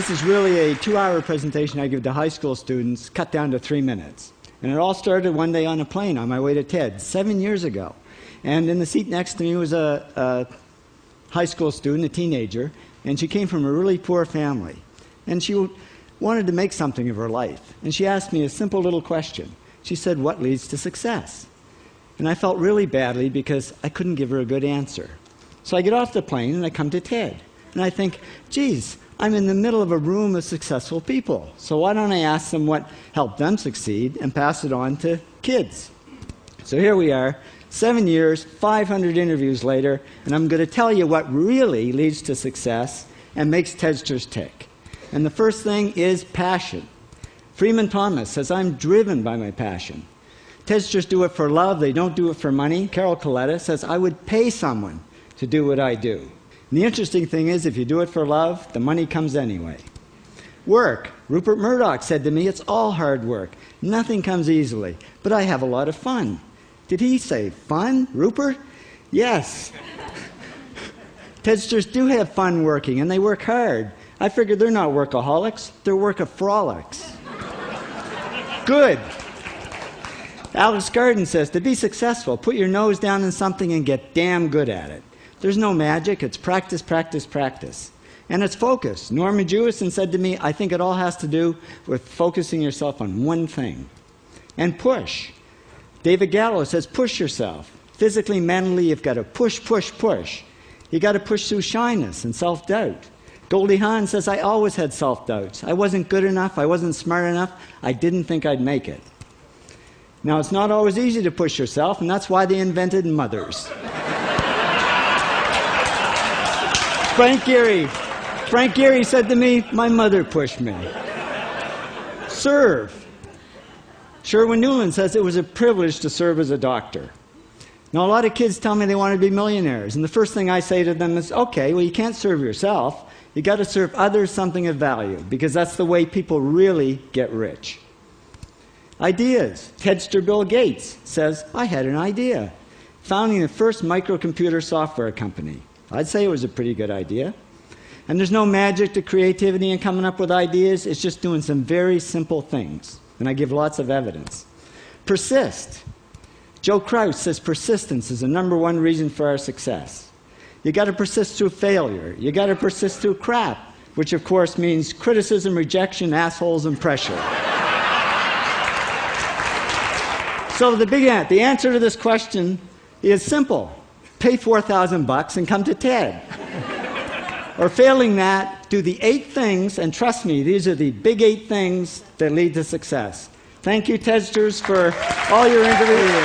This is really a 2-hour presentation I give to high school students, cut down to 3 minutes. And it all started one day on a plane on my way to TED, 7 years ago. And in the seat next to me was a high school student, a teenager, and she came from a really poor family. And she wanted to make something of her life. And she asked me a simple little question. She said, "What leads to success?" And I felt really badly because I couldn't give her a good answer. So I get off the plane and I come to TED. And I think, geez, I'm in the middle of a room of successful people. So why don't I ask them what helped them succeed and pass it on to kids? So here we are, 7 years, 500 interviews later, and I'm going to tell you what really leads to success and makes TEDsters tick. And the first thing is passion. Freeman Thomas says, "I'm driven by my passion." TEDsters do it for love, they don't do it for money. Carol Coletta says, "I would pay someone to do what I do." And the interesting thing is, if you do it for love, the money comes anyway. Work. Rupert Murdoch said to me, "It's all hard work. Nothing comes easily, but I have a lot of fun." Did he say fun, Rupert? Yes. TEDsters do have fun working, and they work hard. I figured they're not workaholics, they're workaholics. Good. Alex Garden says, to be successful, put your nose down in something and get damn good at it. There's no magic, it's practice, practice, practice. And it's focus. Norman Jewison said to me, "I think it all has to do with focusing yourself on one thing." And push. David Gallo says, push yourself. Physically, mentally, you've got to push, push, push. You've got to push through shyness and self-doubt. Goldie Hawn says, "I always had self-doubts. I wasn't good enough, I wasn't smart enough, I didn't think I'd make it." Now, it's not always easy to push yourself, and that's why they invented mothers. Frank Gehry said to me, "My mother pushed me." Serve. Sherwin Newland says, "It was a privilege to serve as a doctor." Now, a lot of kids tell me they want to be millionaires, and the first thing I say to them is, okay, well, you can't serve yourself. You've got to serve others something of value, because that's the way people really get rich. Ideas. TEDster Bill Gates says, "I had an idea. Founding the first microcomputer software company." I'd say it was a pretty good idea. And there's no magic to creativity and coming up with ideas. It's just doing some very simple things. And I give lots of evidence. Persist. Joe Kraus says persistence is the #1 reason for our success. You got to persist through failure. You got to persist through crap, which of course means criticism, rejection, assholes, and pressure. So the answer to this question is simple. Pay $4,000 and come to TED. Or failing that, do the 8 things, and trust me, these are the big 8 things that lead to success. Thank you, TEDsters, for all your interviews.